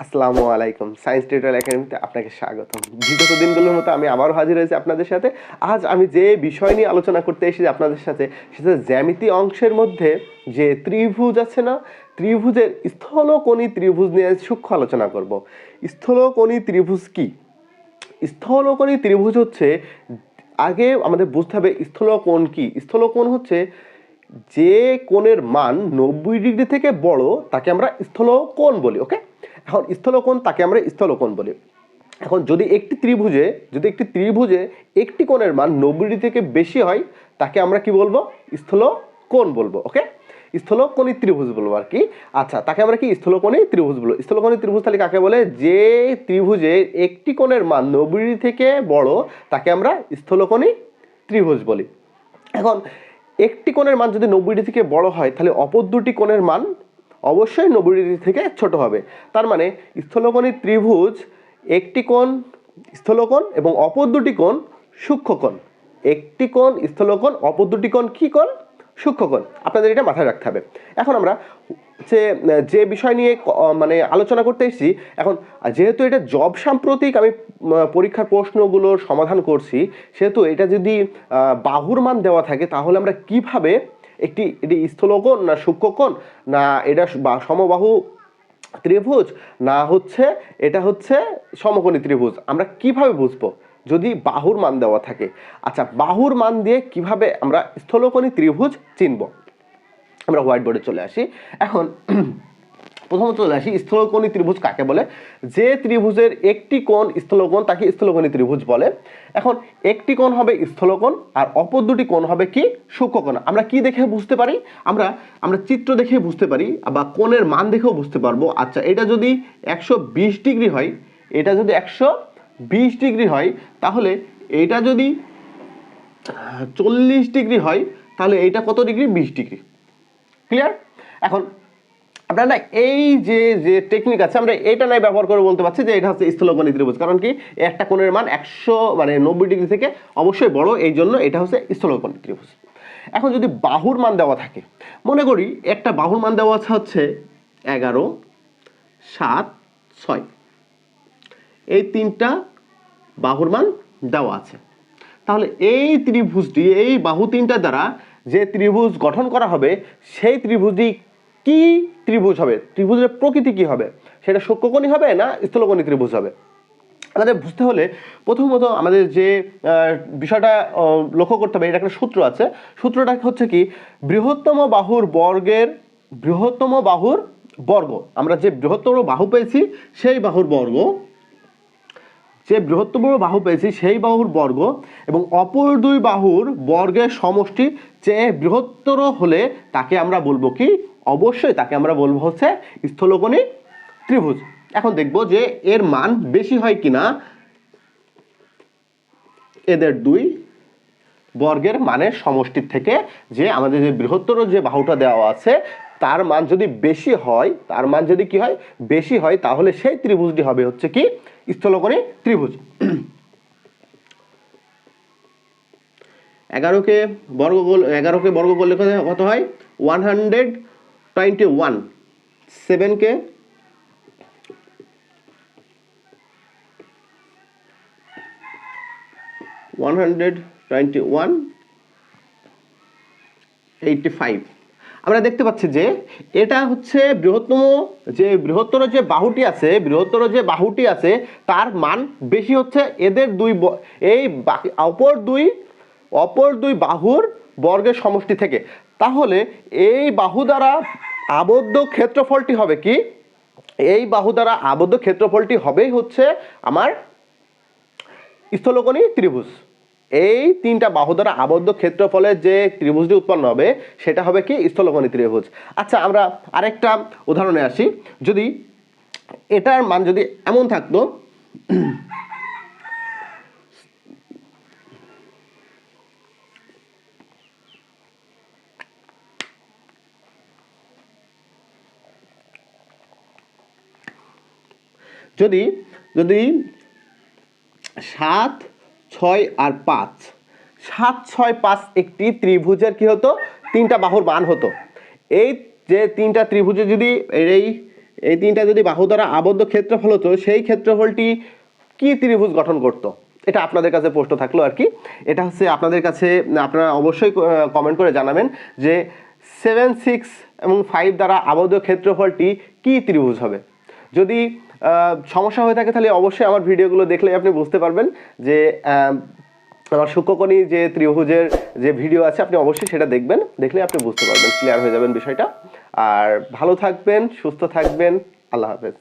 আসসালামু আলাইকুম। Science tutorial একাডেমিতে আপনাকে স্বাগতম। বিগত দিনগুলোর মতো আমি আবারও হাজির হয়েছি আপনাদের সাথে। আজ আমি যে বিষয় নিয়ে আলোচনা করতে এসেছি আপনাদের সাথে, সেটা জ্যামিতি অংশের মধ্যে যে ত্রিভুজ আছে না, ত্রিভুজের স্থলকোণী ত্রিভুজ নিয়ে সূক্ষ্ম আলোচনা করব। স্থলকোণী ত্রিভুজ কি? স্থলকোণী ত্রিভুজ হচ্ছে, আগে আমাদের বুঝতে হবে স্থলকোণ কি। স্থলকোণ হচ্ছে যে কোণের মান 90 ডিগ্রি থেকে বড় তাকে আমরা স্থলকোণ বলি। ওকে, এখন স্থলকোণ তাকে আমরা স্থলকোণ বলি। এখন যদি একটি ত্রিভুজে একটি কোণের মান 90 ডিগ্রি থেকে বেশি হয় তাকে আমরা কি বলবো? স্থলকোণ বলবো। ওকে, স্থলকোণী ত্রিভুজ বলবো আর কি। আচ্ছা, তাকে আমরা কি স্থলকোণী ত্রিভুজ বলবো। স্থলকোণী ত্রিভুজ তাহলে কাকে বলে? যে ত্রিভুজে একটি কোণের মান 90 ডিগ্রি থেকে বড় তাকে আমরা স্থলকোণী ত্রিভুজ বলি। এখন একটি কোণের মান যদি 90 ডিগ্রি থেকে বড় হয় তাহলে অপর দুটি কোণের মান অবশ্যই 90 ডিগ্রি থেকে ছোট হবে। তার মানে স্থলকোণী ত্রিভুজ একটি কোণ স্থলকোণ এবং অপর দুটি কোণ সূক্ষ্মকোণ। একটি কোণ স্থলকোণ, অপর দুটি কোণ কি কোণ? সূক্ষ্মকোণ। আপনাদের এটা মাথায় রাখতে হবে। এখন আমরা যে বিষয় নিয়ে মানে আলোচনা করতে এসেছি, এখন যেহেতু এটা জব সাম্প্রতিক আমি পরীক্ষার প্রশ্নগুলোর সমাধান করছি, সেহেতু এটা যদি বাহুর মান দেওয়া থাকে তাহলে আমরা কিভাবে এটি স্থলকোণ না সূক্ষ্মকোণ না এটা সমবাহু ত্রিভুজ না হচ্ছে এটা হচ্ছে সমকোণী ত্রিভুজ, আমরা কিভাবে বুঝবো যদি বাহুর মান দেওয়া থাকে? আচ্ছা, বাহুর মান দিয়ে কিভাবে আমরা স্থলকোণী ত্রিভুজ চিনব? আমরা হোয়াইট বোর্ডে চলে আসি। এখন প্রথমত চলে আসি, স্থলকোণী ত্রিভুজ কাকে বলে? যে ত্রিভুজের একটি কোণ স্থলকোণ তাকে স্থলকোণী ত্রিভুজ বলে। এখন একটি কোণ হবে স্থলকোণ আর অপর দুটি কোণ হবে কি? সূক্ষ্মকোণ। আমরা কি দেখে বুঝতে পারি? আমরা চিত্র দেখে বুঝতে পারি বা কোণের মান দেখেও বুঝতে পারবো। আচ্ছা, এটা যদি 120 ডিগ্রি হয়, এটা যদি 120 ডিগ্রি হয়, তাহলে এটা যদি 40 ডিগ্রি হয় তাহলে এইটা কত ডিগ্রি? 20 ডিগ্রি। ক্লিয়ার? এখন আমরা না এই যে টেকনিক আছে আমরা এটা নাই ব্যবহার করে বলতে পারছি যে এটা হচ্ছে স্থলকোণী ত্রিভুজ। কারণ কি? একটা কোণের মান 90 ডিগ্রি থেকে অবশ্যই বড়, এই জন্য এটা হচ্ছে স্থলকোণী ত্রিভুজ। এখন যদি বাহুর মান দেওয়া থাকে, মনে করি একটা বাহুর মান দেওয়া আছে হচ্ছে 11, 7, 6, এই তিনটা বাহুর মান দেওয়া আছে। তাহলে এই ত্রিভুজটি, এই বাহু তিনটা দ্বারা যে ত্রিভুজ গঠন করা হবে সেই ত্রিভুজটি কি ত্রিভুজ হবে? ত্রিভুজের প্রকৃতি কি হবে? সেটা সূক্ষ্মকোণী হবে না স্থলকোণী ত্রিভুজ হবে? আমাদের বুঝতে হলে প্রথমত আমাদের যে বিষয়টা লক্ষ্য করতে হবে, এটা একটা সূত্র আছে। সূত্রটা হচ্ছে কি? বৃহত্তম বাহুর বর্গ, আমরা যে বৃহত্তম বাহু পেয়েছি সেই বাহুর বর্গ, সেই বাহুর বর্গ এবং অপর দুই বাহুর বর্গের সমষ্টি চেয়ে বৃহত্তর হলে তাকে আমরা বলবো কি? অবশ্যই তাকে আমরা বলবো হচ্ছে স্থলকোণী ত্রিভুজ। এখন দেখবো যে এর মান বেশি হয় কিনা এদের দুই বর্গের মানের সমষ্টির থেকে। যে আমাদের যে বৃহত্তর যে বাহুটা দেওয়া আছে তার মান যদি বেশি হয়, বেশি হয় তাহলে সেই ত্রিভুজটি হবে হচ্ছে কি? স্থলকোণী ত্রিভুজ। 11কে বর্গ করলে কত হয়? 121। 7কে 121, 85। আমরা দেখতে পাচ্ছি যে এটা হচ্ছে বৃহত্তর যে বাহুটি আছে তার মান বেশি হচ্ছে এদের অপর দুই বাহুর বর্গের সমষ্টি থেকে। তাহলে এই বাহু দ্বারা আবদ্ধ ক্ষেত্রফলটি হবে কি? এই বাহু দ্বারা আবদ্ধ ক্ষেত্রফলটি হবেই হচ্ছে আমার স্থলকোণী ত্রিভুজ। এই তিনটা বাহু দ্বারা আবদ্ধ ক্ষেত্রফলের যে ত্রিভুজটি উৎপন্ন হবে সেটা হবে কি? স্থলকোণী ত্রিভুজ। আচ্ছা, আমরা আরেকটা উদাহরণে আসি। যদি এটার মান যদি এমন থাকতো, যদি 7, 6 আর 5, 7, 6, 5 একটি ত্রিভুজের কি হতো? তিনটা বাহুর মান হতো। এই যে তিনটা ত্রিভুজে যদি এই এই তিনটা যদি বাহু দ্বারা আবদ্ধ ক্ষেত্রফল হতো সেই ক্ষেত্রফলটি কি ত্রিভুজ গঠন করত? এটা আপনাদের কাছে প্রশ্ন থাকলো আর কি। এটা হচ্ছে আপনাদের কাছে, আপনারা অবশ্যই কমেন্ট করে জানাবেন যে 7, 6 এবং 5 দ্বারা আবদ্ধ ক্ষেত্রফলটি কি ত্রিভুজ হবে। যদি সমস্যা হয়ে থাকে তাহলে অবশ্যই আমার ভিডিওগুলো দেখলে আপনি বুঝতে পারবেন যে আমার সূক্ষ্মকোণী যে ত্রিভুজের যে ভিডিও আছে আপনি অবশ্যই সেটা দেখবেন, দেখলে আপনি বুঝতে পারবেন, ক্লিয়ার হয়ে যাবেন বিষয়টা। আর ভালো থাকবেন, সুস্থ থাকবেন, আল্লাহ হাফেজ।